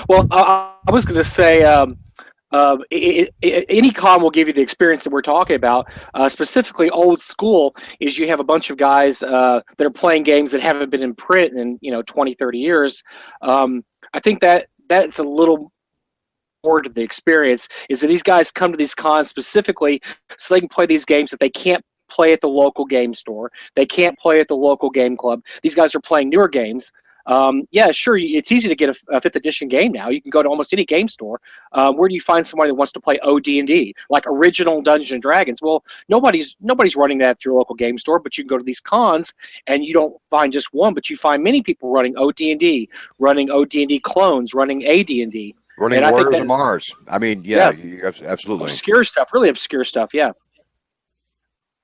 Well, I was going to say, any con will give you the experience that we're talking about. Specifically, old school is you have a bunch of guys that are playing games that haven't been in print in 20, 30 years. I think that's a little more to the experience. Is that these guys come to these cons specifically so they can play these games that they can't play at the local game store. They can't play at the local game club. These guys are playing newer games. Yeah, sure. It's easy to get a fifth edition game now. You can go to almost any game store. Where do you find somebody that wants to play OD&D, like original Dungeons and Dragons? Well, nobody's running that through your local game store. But you can go to these cons, and you don't find just one, but you find many people running OD&D, running OD&D clones, running AD&D. Running And I think Warriors that, of Mars. I mean, yeah, absolutely. obscure stuff, really obscure stuff. Yeah,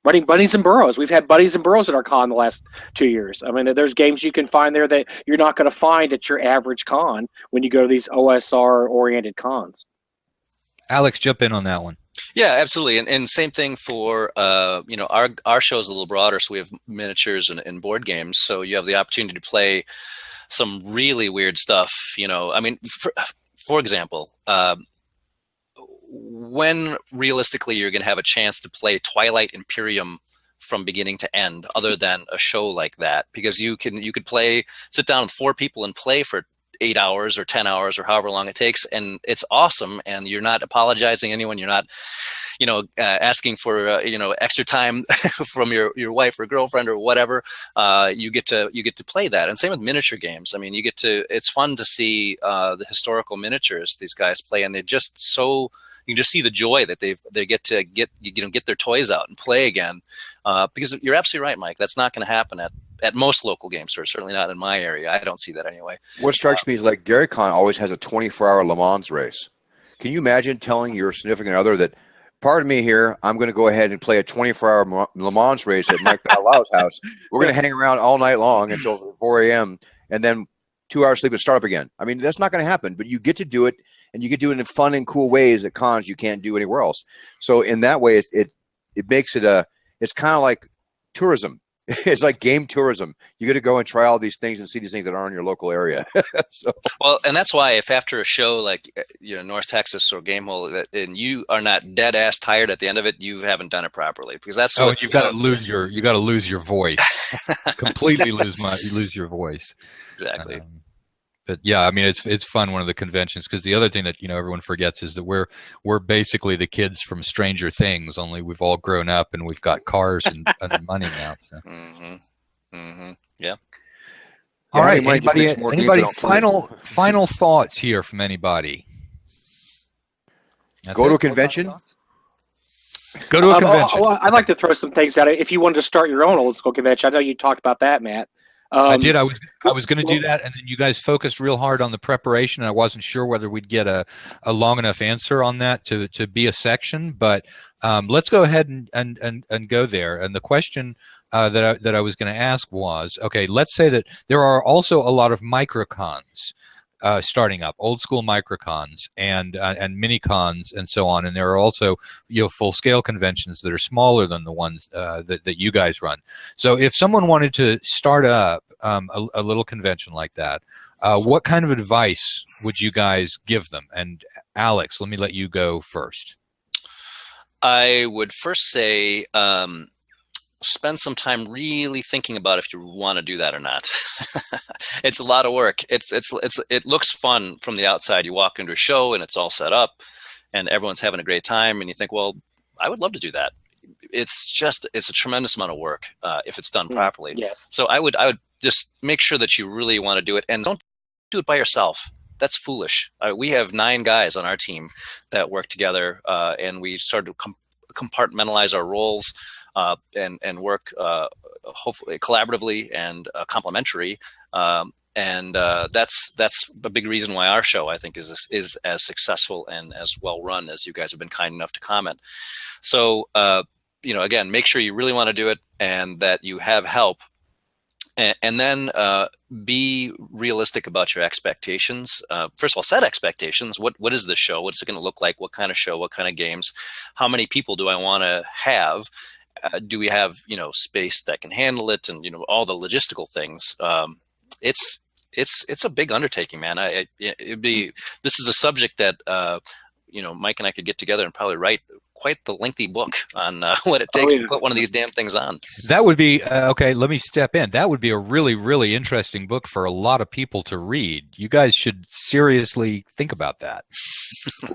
running bunnies and burrows. We've had bunnies and burrows at our con the last 2 years. I mean, there's games you can find there that you're not going to find at your average con when you go to these OSR oriented cons. Alex, jump in on that one. Yeah, absolutely. And same thing for, our show is a little broader, so we have miniatures and board games. So you have the opportunity to play some really weird stuff. I mean, for example, when realistically you're going to have a chance to play Twilight Imperium from beginning to end, other than a show like that, because you could sit down with 4 people and play for 8 hours or 10 hours or however long it takes, and it's awesome, and you're not apologizing to anyone, you're not asking for extra time from your wife or girlfriend or whatever. You get to play that. And same with miniature games. I mean, it's fun to see the historical miniatures these guys play, and they're just so, you can just see the joy that they get to get their toys out and play again. Because you're absolutely right, Mike. That's not going to happen at most local game stores. Certainly not in my area. I don't see that anyway. What strikes me is like Gary Con always has a 24-hour Le Mans race. Can you imagine telling your significant other that, pardon me here, I'm going to go ahead and play a 24-hour Le Mans race at Mike Balau's house. We're going to hang around all night long until 4 a.m. and then 2 hours sleep and start up again. I mean, that's not going to happen, but you get to do it, and you get to do it in fun and cool ways at cons you can't do anywhere else. So in that way, it makes it it's kind of like tourism. It's like game tourism. You get to go and try all these things and see these things that aren't in your local area. Well, and that's why if after a show like North Texas or Gamehole, and you are not dead ass tired at the end of it, you haven't done it properly, because that's you've got to lose your voice. Completely lose your voice. Exactly. But yeah, I mean, it's fun, one of the conventions, because the other thing that everyone forgets is that we're basically the kids from Stranger Things, only we've all grown up and we've got cars and money now. So. Yeah. All right. Anybody final thoughts here from anybody? Go to a convention. Go to a convention. I'd like to throw some things out. If you wanted to start your own old school convention, I know you talked about that, Matt. I did. I was going to do that, and then you guys focused real hard on the preparation. And I wasn't sure whether we'd get a long enough answer on that to be a section. But let's go ahead and go there. And the question that I was going to ask was, okay, let's say that there are also a lot of microcons starting up, old school microcons and mini cons and so on, and there are also full scale conventions that are smaller than the ones that you guys run. So if someone wanted to start up a little convention like that, what kind of advice would you guys give them? And Alex, let me let you go first. I would first say spend some time really thinking about if you want to do that or not. It's a lot of work. It looks fun from the outside. You walk into a show and it's all set up and everyone's having a great time, and you think, well, I would love to do that. It's a tremendous amount of work if it's done properly. Yes. So I would just make sure that you really want to do it, and don't do it by yourself. That's foolish. We have 9 guys on our team that work together, and we started to compartmentalize our roles and work hopefully collaboratively and complementary. And that's a big reason why our show, I think, is as successful and as well run as you guys have been kind enough to comment. So, again, make sure you really want to do it and that you have help. And then be realistic about your expectations. First of all, set expectations. What is the show? What's it going to look like? What kind of show? What kind of games? How many people do I want to have? Do we have space that can handle it? And all the logistical things. it's a big undertaking, man. It'd be, this is a subject that Mike and I could get together and probably write quite the lengthy book on what it takes to put one of these damn things on. That would be okay. Let me step in. That would be a really, really interesting book for a lot of people to read. You guys should seriously think about that.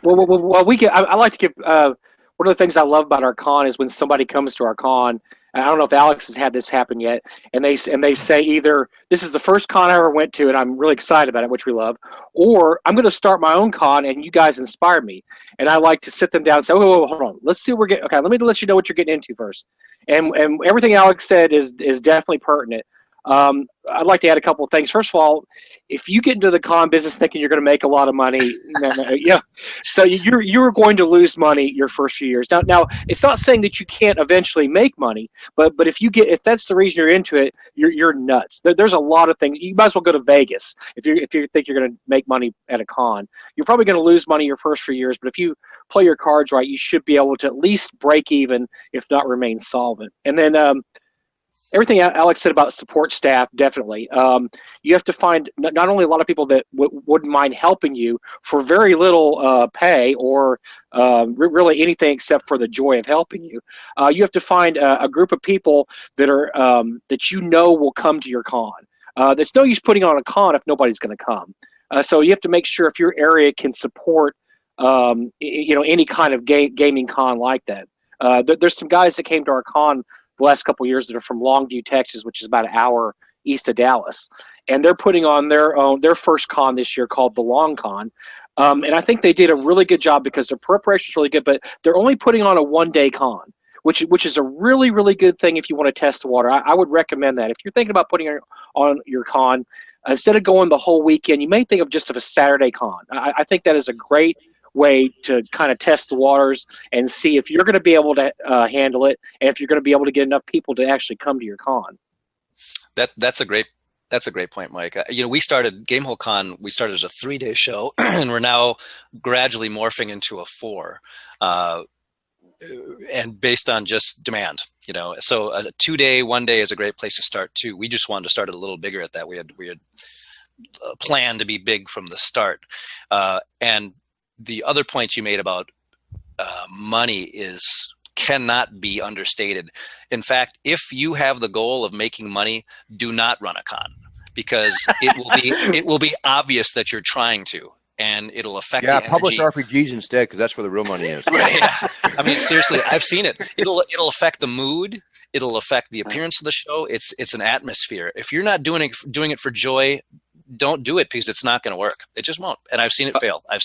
Well, I like to give. One of the things I love about our con is when somebody comes to our con. I don't know if Alex has had this happen yet, and they say either this is the first con I ever went to, and I'm really excited about it, which we love, or I'm going to start my own con, and you guys inspired me. And I like to sit them down and say, oh, hold on, let's see what we're getting. Okay, let me let you know what you're getting into first. And everything Alex said is definitely pertinent. I'd like to add a couple of things. First of all, if you get into the con business thinking you're going to make a lot of money, yeah, so you're going to lose money your first few years. Now, it's not saying that you can't eventually make money, but if that's the reason you're into it, you're nuts. There's a lot of things. You might as well go to Vegas if you think you're going to make money at a con. You're probably going to lose money your first few years, but if you play your cards right, you should be able to at least break even, if not remain solvent. And then everything Alex said about support staff, definitely. You have to find not only a lot of people that wouldn't mind helping you for very little pay or really anything except for the joy of helping you. You have to find a group of people that are that will come to your con. There's no use putting on a con if nobody's going to come. So you have to make sure if your area can support any kind of gaming con like that. There's some guys that came to our con the last couple of years that are from Longview, Texas, which is about an hour east of Dallas, and they're putting on their first con this year called the Long Con, and I think they did a really good job because their preparation is really good. But they're only putting on a 1-day con, which is a really, really good thing if you want to test the water. I would recommend that if you're thinking about putting on your con, instead of going the whole weekend, you may think of just a Saturday con. I think that is a great way to kind of test the waters and see if you're going to be able to handle it, and if you're going to be able to get enough people to actually come to your con. That's a great point, Mike. We started Gamehole Con. We started as a 3-day show, and we're now gradually morphing into a 4, and based on just demand. So a 2-day, 1 day is a great place to start too. We just wanted to start it a little bigger at that. We had planned to be big from the start, and the other point you made about money cannot be understated. In fact, if you have the goal of making money, do not run a con, because it will be obvious that you're trying to, and it'll affect the energy. Publish RPGs instead, because that's where the real money is. Right, yeah. I mean, seriously, I've seen it. It'll affect the mood. It'll affect the appearance of the show. It's an atmosphere. If you're not doing it for joy, don't do it, because it's not going to work. It just won't. And I've seen it fail. I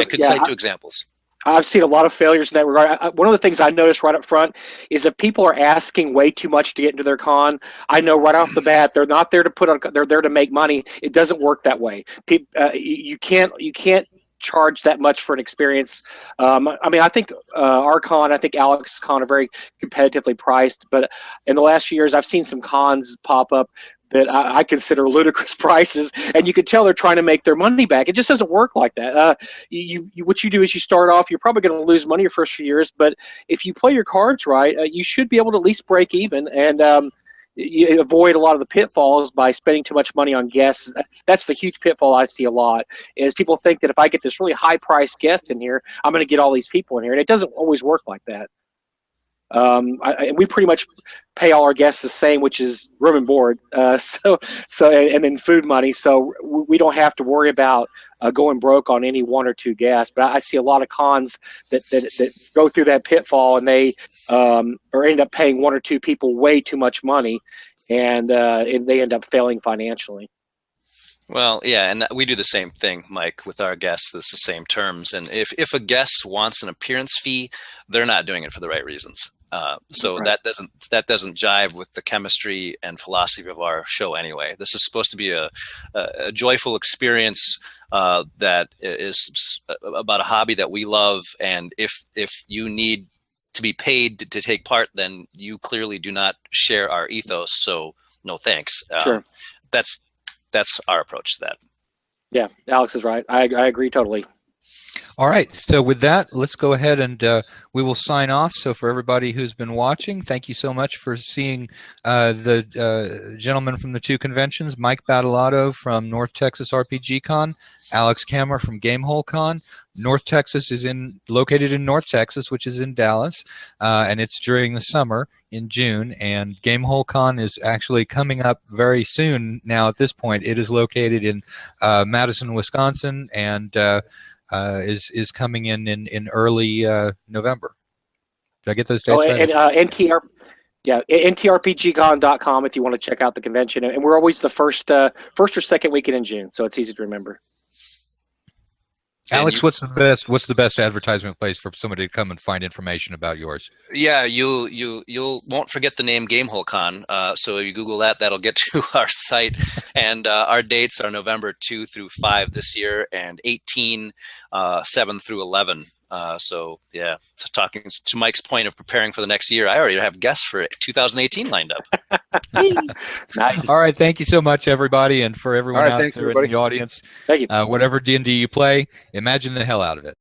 could cite 2 examples. I've seen a lot of failures in that regard. One of the things I noticed right up front is if people are asking way too much to get into their con, I know right off the bat they're not there to put on. They're there to make money. It doesn't work that way. You can't charge that much for an experience. I think our con, I think Alex's con are very competitively priced. But in the last few years, I've seen some cons pop up that I consider ludicrous prices, and you can tell they're trying to make their money back. It just doesn't work like that. What you do is you start off, you're probably going to lose money your first few years, but if you play your cards right, you should be able to at least break even, and you avoid a lot of the pitfalls by spending too much money on guests. That's the huge pitfall I see a lot, is people think that if I get this really high-priced guest in here, I'm going to get all these people in here, and it doesn't always work like that. We pretty much pay all our guests the same, which is room and board, and then food money. So we don't have to worry about going broke on any 1 or 2 guests. But I see a lot of cons that go through that pitfall, and they or end up paying 1 or 2 people way too much money, and they end up failing financially. Well, yeah, and we do the same thing, Mike, with our guests. It's the same terms. And if a guest wants an appearance fee, they're not doing it for the right reasons. So right. that doesn't jive with the chemistry and philosophy of our show anyway. This is supposed to be a joyful experience that is about a hobby that we love. And if you need to be paid to take part, then you clearly do not share our ethos. So no thanks. Sure. That's our approach to that. Yeah, Alex is right. I agree totally. All right, so with that, let's go ahead and we will sign off. So for everybody who's been watching, thank you so much for seeing the gentlemen from the two conventions, Mike Battalato from North Texas RPG Con, Alex Kammer from Gamehole Con. North Texas is located in North Texas, which is in Dallas, and it's during the summer in June, and Gamehole Con is actually coming up very soon now at this point. It is located in Madison, Wisconsin, and is coming in early November. Did I get those dates right? And ntrpgcon.com if you want to check out the convention. And we're always the first or second weekend in June, so it's easy to remember. Alex, what's the best advertisement place for somebody to come and find information about yours? Yeah, you won't forget the name Gamehole Con. So if you Google that, that'll get to our site. And our dates are November 2 through 5 this year, and 18, 7 through 11. So yeah, talking to Mike's point of preparing for the next year, I already have guests for 2018 lined up. Nice. All right, thank you so much, everybody, and for everyone out there in the audience. Thank you. Whatever D&D you play, imagine the hell out of it.